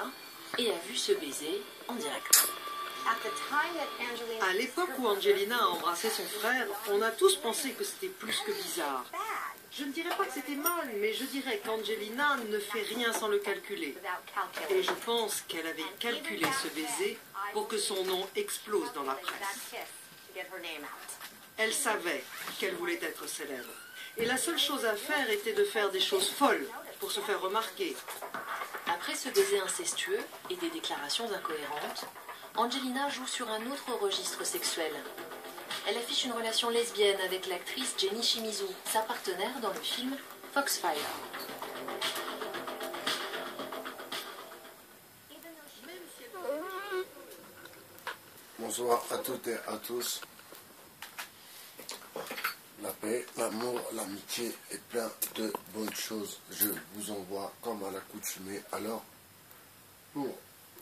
cinéma et a vu ce baiser en direct. À l'époque où Angelina a embrassé son frère, on a tous pensé que c'était plus que bizarre. Je ne dirais pas que c'était mal, mais je dirais qu'Angelina ne fait rien sans le calculer. Et je pense qu'elle avait calculé ce baiser pour que son nom explose dans la presse. Elle savait qu'elle voulait être célèbre. Et la seule chose à faire était de faire des choses folles pour se faire remarquer. Après ce baiser incestueux et des déclarations incohérentes, Angelina joue sur un autre registre sexuel. Elle affiche une relation lesbienne avec l'actrice Jenny Shimizu, sa partenaire dans le film Foxfire. Bonsoir à toutes et à tous. La paix, l'amour, l'amitié et plein de bonnes choses. Je vous envoie comme à l'accoutumée. Alors, pour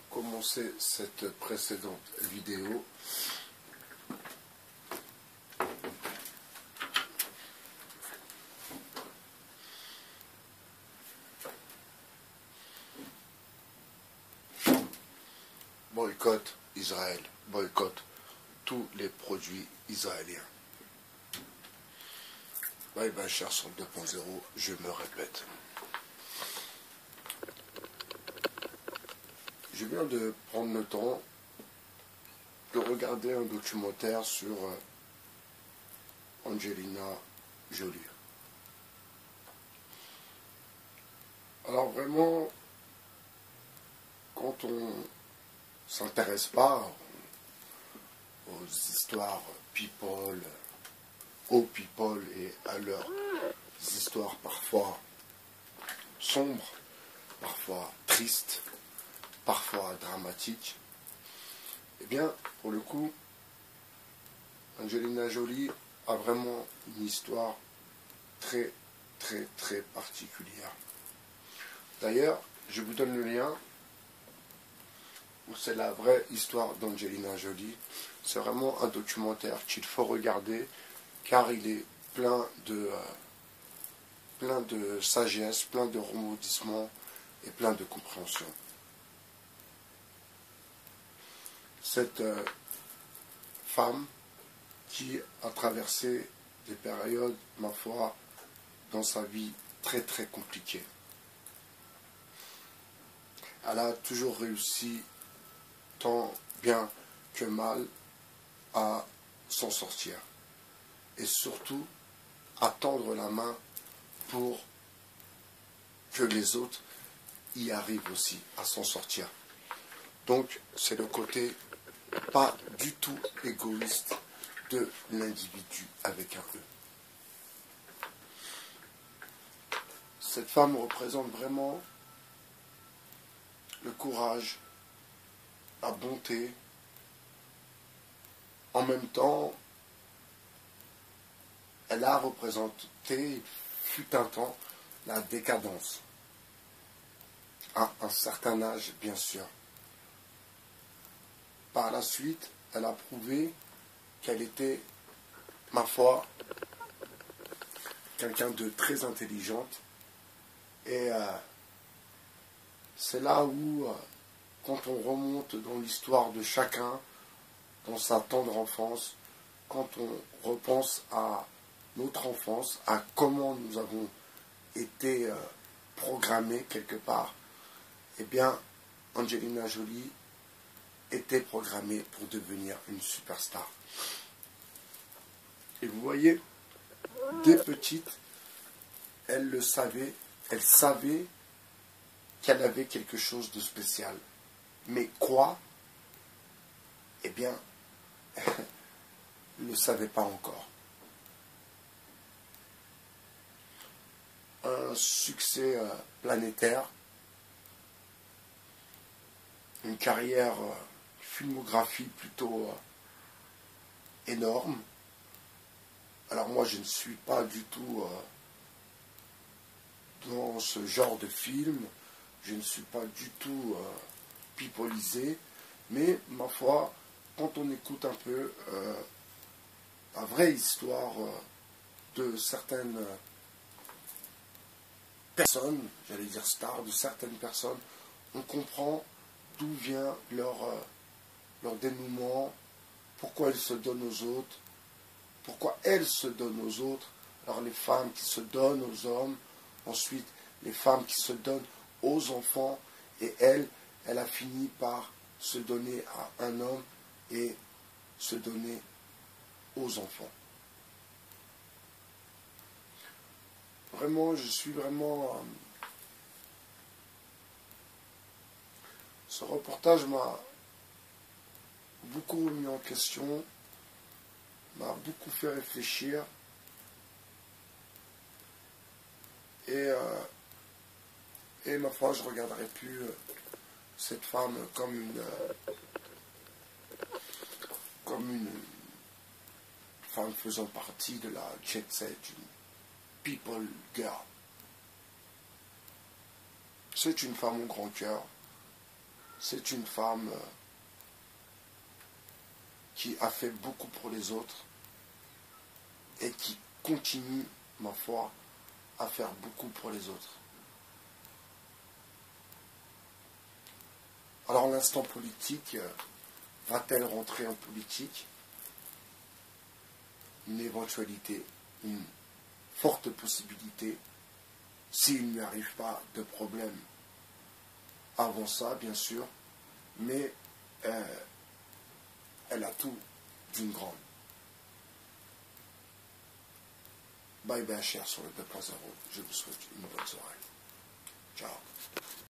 commencer cette précédente vidéo, boycott Israël, boycott tous les produits israéliens. Bye bye cher son 2.0, je me répète. Je viens de prendre le temps de regarder un documentaire sur Angelina Jolie. Alors vraiment, quand on s'intéresse pas aux histoires people, aux people et à leurs histoires parfois sombres, parfois tristes, parfois dramatiques, eh bien, pour le coup, Angelina Jolie a vraiment une histoire très, très, très particulière. D'ailleurs, je vous donne le lien. C'est la vraie histoire d'Angelina Jolie. C'est vraiment un documentaire qu'il faut regarder car il est plein de sagesse, plein de rebondissements et plein de compréhension. Cette femme qui a traversé des périodes, ma foi, dans sa vie très très compliquées. Elle a toujours réussi tant bien que mal à s'en sortir. Et surtout, à tendre la main pour que les autres y arrivent aussi à s'en sortir. Donc, c'est le côté pas du tout égoïste de l'individu avec un E. Cette femme représente vraiment le courage, la bonté, en même temps, elle a représenté, il fut un temps, la décadence. À un certain âge, bien sûr. Par la suite, elle a prouvé qu'elle était, ma foi, quelqu'un de très intelligente. Et c'est là où, quand on remonte dans l'histoire de chacun, dans sa tendre enfance, quand on repense à notre enfance, à comment nous avons été programmés quelque part, eh bien, Angelina Jolie était programmée pour devenir une superstar. Et vous voyez, dès petite, elle le savait, elle savait qu'elle avait quelque chose de spécial. Mais quoi? Eh bien, elle ne savait pas encore. Un succès planétaire, une carrière, filmographie plutôt énorme. Alors moi, je ne suis pas du tout dans ce genre de film, je ne suis pas du tout pipolisé, mais ma foi, quand on écoute un peu la vraie histoire de certaines personnes, j'allais dire stars, de certaines personnes on comprend d'où vient leur dénouement, pourquoi ils se donnent aux autres, pourquoi elles se donnent aux autres. Alors les femmes qui se donnent aux hommes, ensuite les femmes qui se donnent aux enfants, et elle a fini par se donner à un homme et se donner aux enfants. Vraiment, je suis vraiment... ce reportage m'a beaucoup remis en question, m'a beaucoup fait réfléchir, et ma foi, je ne regarderai plus cette femme comme une femme faisant partie de la jet set, une people girl. C'est une femme au grand cœur, c'est une femme qui a fait beaucoup pour les autres et qui continue, ma foi, à faire beaucoup pour les autres. Alors l'instant politique, va-t-elle rentrer en politique? Une éventualité, une forte possibilité, s'il n'y arrive pas de problème avant ça, bien sûr, mais elle a tout d'une grande. Bye bye, cher sur le 2.0. Je vous souhaite une bonne soirée. Ciao.